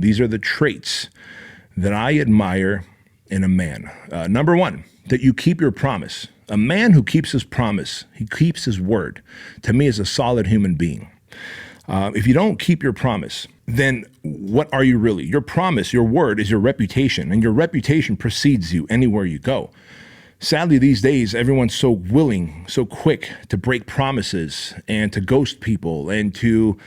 These are the traits that I admire in a man. Number one, that you keep your promise. A man who keeps his promise, he keeps his word, to me is a solid human being. If you don't keep your promise, then what are you really? Your promise, your word is your reputation, and your reputation precedes you anywhere you go. Sadly, these days, everyone's so willing, so quick to break promises and to ghost people and to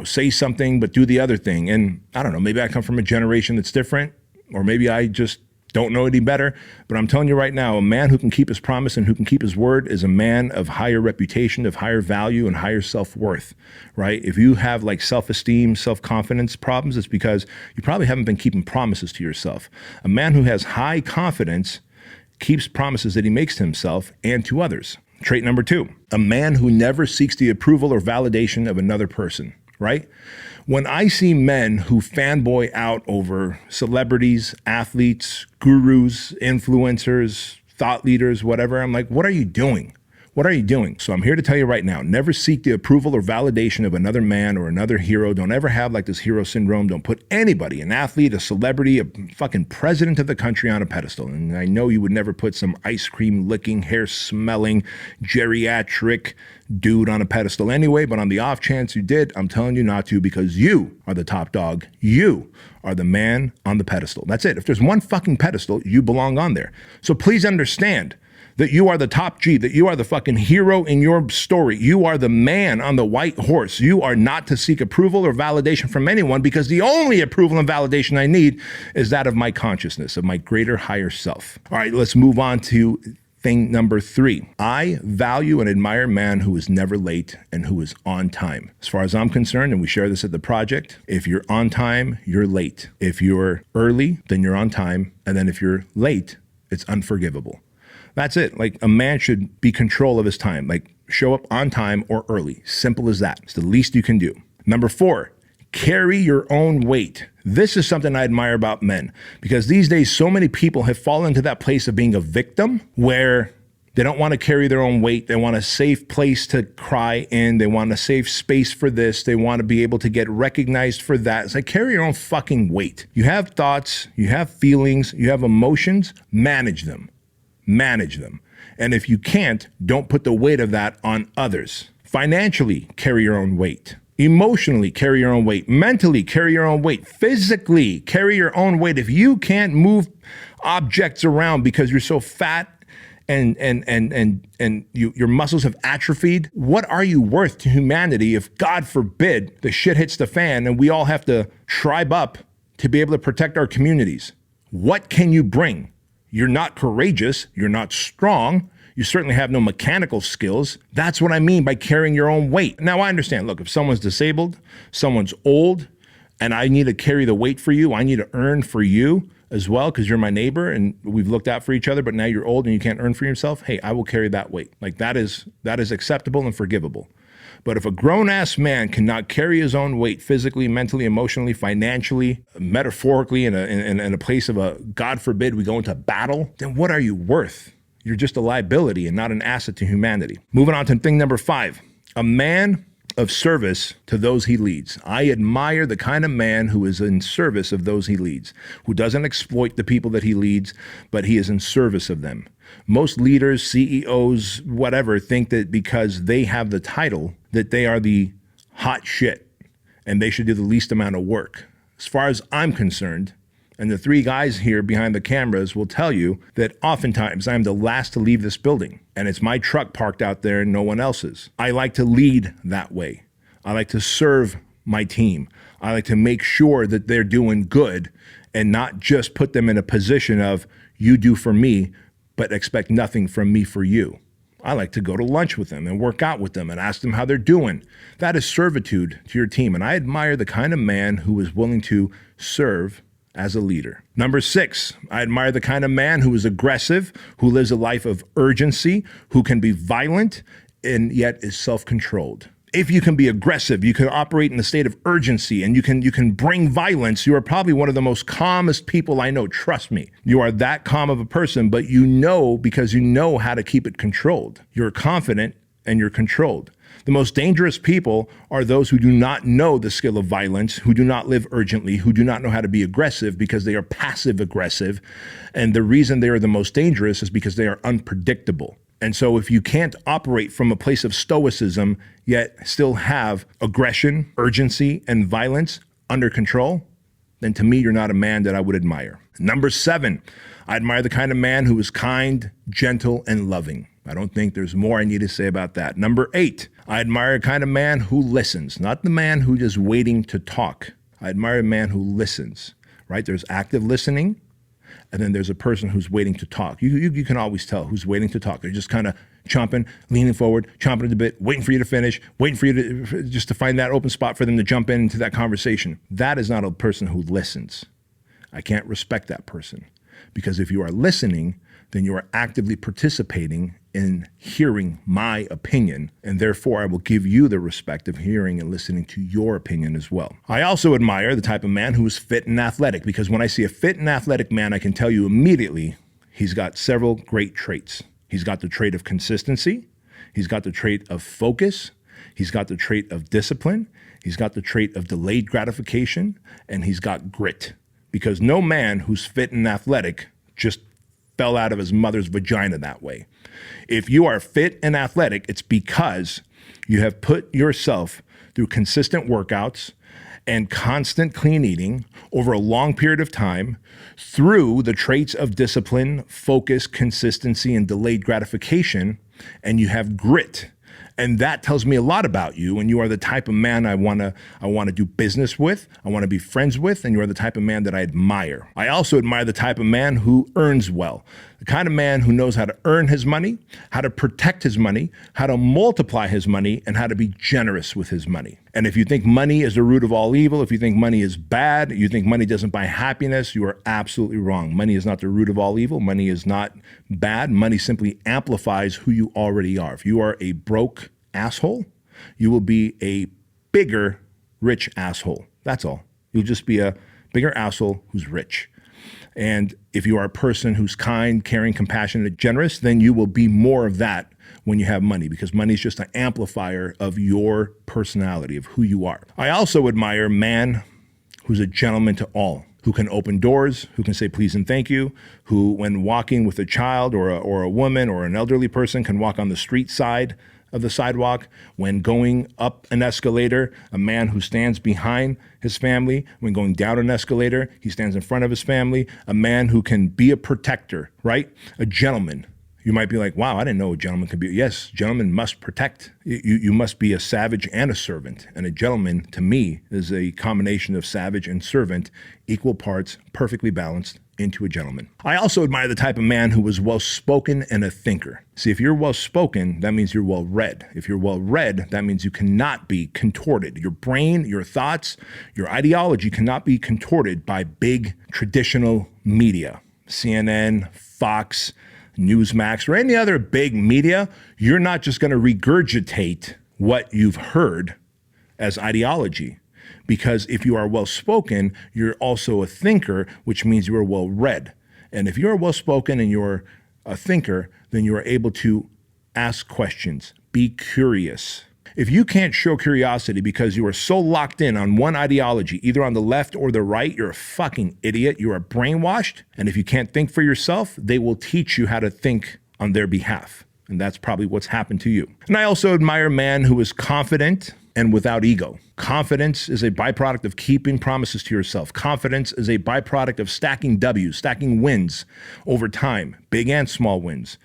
say something but do the other thing. And I don't know, maybe I come from a generation that's different, or maybe I just don't know any better. But I'm telling you right now, a man who can keep his promise and who can keep his word is a man of higher reputation, of higher value, and higher self-worth, right? If you have like self-esteem, self-confidence problems, it's because you probably haven't been keeping promises to yourself. A man who has high confidence keeps promises that he makes to himself and to others. Trait number two, a man who never seeks the approval or validation of another person, right? When I see men who fanboy out over celebrities, athletes, gurus, influencers, thought leaders, whatever, I'm like, what are you doing? What are you doing? So I'm here to tell you right now, never seek the approval or validation of another man or another hero. Don't ever have like this hero syndrome. Don't put anybody, an athlete, a celebrity, a fucking president of the country on a pedestal. And I know you would never put some ice cream licking, hair smelling, geriatric dude on a pedestal anyway, but on the off chance you did, I'm telling you not to, because you are the top dog. You are the man on the pedestal. That's it. If there's one fucking pedestal, you belong on there. So please understand that you are the top G, that you are the fucking hero in your story. You are the man on the white horse. You are not to seek approval or validation from anyone, because the only approval and validation I need is that of my consciousness, of my greater higher self. All right, let's move on to thing number three. I value and admire a man who is never late and who is on time. As far as I'm concerned, and we share this at the project, if you're on time, you're late. If you're early, then you're on time. And then if you're late, it's unforgivable. That's it. Like, a man should be control of his time. Like, show up on time or early. Simple as that. It's the least you can do. Number four, carry your own weight. This is something I admire about men, because these days so many people have fallen into that place of being a victim where they don't want to carry their own weight. They want a safe place to cry in. They want a safe space for this. They want to be able to get recognized for that. It's like, carry your own fucking weight. You have thoughts, you have feelings, you have emotions, manage them. Manage them. And if you can't, don't put the weight of that on others. Financially, carry your own weight. Emotionally, carry your own weight. Mentally, carry your own weight. Physically, carry your own weight. If you can't move objects around because you're so fat and your muscles have atrophied, what are you worth to humanity if, God forbid, the shit hits the fan and we all have to tribe up to be able to protect our communities? What can you bring? You're not courageous. You're not strong. You certainly have no mechanical skills. That's what I mean by carrying your own weight. Now, I understand, look, if someone's disabled, someone's old, and I need to carry the weight for you, I need to earn for you as well, because you're my neighbor and we've looked out for each other, but now you're old and you can't earn for yourself, hey, I will carry that weight. Like, that is acceptable and forgivable. But if a grown-ass man cannot carry his own weight physically, mentally, emotionally, financially, metaphorically, in a place of a, God forbid, we go into battle, then what are you worth? You're just a liability and not an asset to humanity. Moving on to thing number five, a man of service to those he leads. I admire the kind of man who is in service of those he leads, who doesn't exploit the people that he leads, but he is in service of them. Most leaders, CEOs, whatever, think that because they have the title that they are the hot shit and they should do the least amount of work. As far as I'm concerned, and the three guys here behind the cameras will tell you that oftentimes I'm the last to leave this building and it's my truck parked out there and no one else's. I like to lead that way. I like to serve my team. I like to make sure that they're doing good and not just put them in a position of you do for me, but expect nothing from me for you. I like to go to lunch with them and work out with them and ask them how they're doing. That is servitude to your team. And I admire the kind of man who is willing to serve as a leader. Number six, I admire the kind of man who is aggressive, who lives a life of urgency, who can be violent, and yet is self-controlled. If you can be aggressive, you can operate in a state of urgency, and you can bring violence, you are probably one of the most calmest people I know. Trust me. You are that calm of a person, but you know, because you know how to keep it controlled. You're confident and you're controlled. The most dangerous people are those who do not know the skill of violence, who do not live urgently, who do not know how to be aggressive because they are passive aggressive. And the reason they are the most dangerous is because they are unpredictable. And so if you can't operate from a place of stoicism, yet still have aggression, urgency, and violence under control, then to me, you're not a man that I would admire. Number 7, I admire the kind of man who is kind, gentle, and loving. I don't think there's more I need to say about that. Number 8, I admire a kind of man who listens, not the man who is waiting to talk. I admire a man who listens, right? There's active listening, and then there's a person who's waiting to talk. You can always tell who's waiting to talk. They're just kind of chomping, leaning forward, chomping at the bit, waiting for you to finish, waiting for you to just to find that open spot for them to jump into that conversation. That is not a person who listens. I can't respect that person, because if you are listening, then you are actively participating in hearing my opinion, and therefore I will give you the respect of hearing and listening to your opinion as well. I also admire the type of man who is fit and athletic, because when I see a fit and athletic man, I can tell you immediately he's got several great traits. He's got the trait of consistency, he's got the trait of focus, he's got the trait of discipline, he's got the trait of delayed gratification, and he's got grit. Because no man who's fit and athletic just fell out of his mother's vagina that way. If you are fit and athletic, it's because you have put yourself through consistent workouts and constant clean eating over a long period of time through the traits of discipline, focus, consistency, and delayed gratification, and you have grit. And that tells me a lot about you, and you are the type of man I want to do business with, I want to be friends with, and you are the type of man that I admire. I also admire the type of man who earns well, the kind of man who knows how to earn his money, how to protect his money, how to multiply his money, and how to be generous with his money. And if you think money is the root of all evil, if you think money is bad, you think money doesn't buy happiness, you are absolutely wrong. Money is not the root of all evil. Money is not bad. Money simply amplifies who you already are. If you are a broke asshole, you will be a bigger rich asshole. That's all. You'll just be a bigger asshole who's rich. And if you are a person who's kind, caring, compassionate, generous, then you will be more of that when you have money, because money is just an amplifier of your personality, of who you are. I also admire a man who's a gentleman to all, who can open doors, who can say please and thank you, who when walking with a child or a woman or an elderly person can walk on the street side of the sidewalk. When going up an escalator, a man who stands behind his family. When going down an escalator, he stands in front of his family. A man who can be a protector, right? A gentleman. You might be like, wow, I didn't know a gentleman could be. Yes, gentlemen must protect. You must be a savage and a servant. And a gentleman, to me, is a combination of savage and servant, equal parts, perfectly balanced into a gentleman. I also admire the type of man who is well-spoken and a thinker. See, if you're well-spoken, that means you're well-read. If you're well-read, that means you cannot be contorted. Your brain, your thoughts, your ideology cannot be contorted by big traditional media. CNN, Fox, Newsmax, or any other big media. You're not just going to regurgitate what you've heard as ideology. Because if you are well-spoken, you're also a thinker, which means you are well-read. And if you're well-spoken and you're a thinker, then you are able to ask questions, be curious. If you can't show curiosity because you are so locked in on one ideology, either on the left or the right, you're a fucking idiot. You are brainwashed. And if you can't think for yourself, they will teach you how to think on their behalf. And that's probably what's happened to you. And I also admire a man who is confident and without ego. Confidence is a byproduct of keeping promises to yourself. Confidence is a byproduct of stacking W's, stacking wins over time, big and small wins.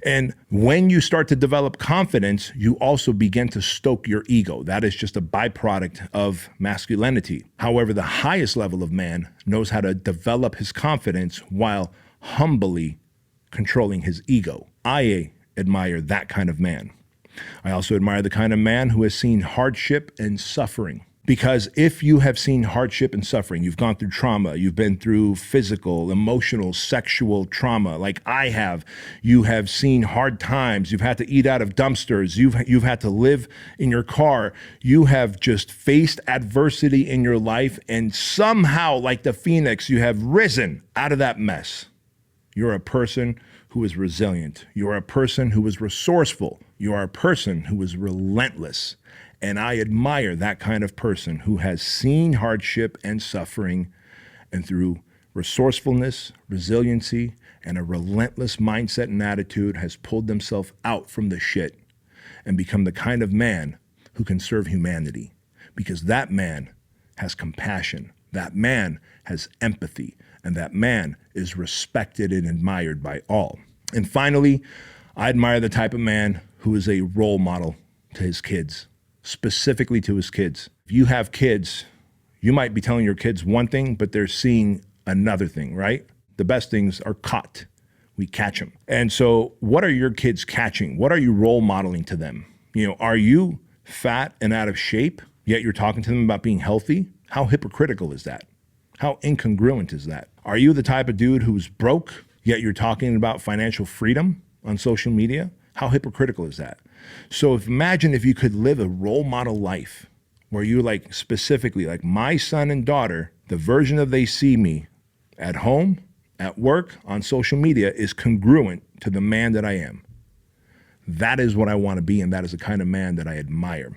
And when you start to develop confidence, you also begin to stoke your ego. That is just a byproduct of masculinity. However, the highest level of man knows how to develop his confidence while humbly controlling his ego. I admire that kind of man. I also admire the kind of man who has seen hardship and suffering. Because if you have seen hardship and suffering, you've gone through trauma, you've been through physical, emotional, sexual trauma like I have, you have seen hard times, you've had to eat out of dumpsters, you've had to live in your car, you have just faced adversity in your life, and somehow, like the phoenix, you have risen out of that mess. You're a person who is resilient. You are a person who is resourceful. You are a person who is relentless. And I admire that kind of person who has seen hardship and suffering, and through resourcefulness, resiliency, and a relentless mindset and attitude has pulled themselves out from the shit and become the kind of man who can serve humanity. Because that man has compassion, that man has empathy, and that man is respected and admired by all. And finally, I admire the type of man who is a role model to his kids, specifically to his kids. If you have kids, you might be telling your kids one thing, but they're seeing another thing, right? The best things are caught. We catch them. And so what are your kids catching? What are you role modeling to them? Are you fat and out of shape, yet you're talking to them about being healthy? How hypocritical is that? How incongruent is that? Are you the type of dude who's broke, yet you're talking about financial freedom on social media? How hypocritical is that? So imagine if you could live a role model life where you specifically, my son and daughter, the version of they see me at home, at work, on social media is congruent to the man that I am. That is what I want to be, and that is the kind of man that I admire.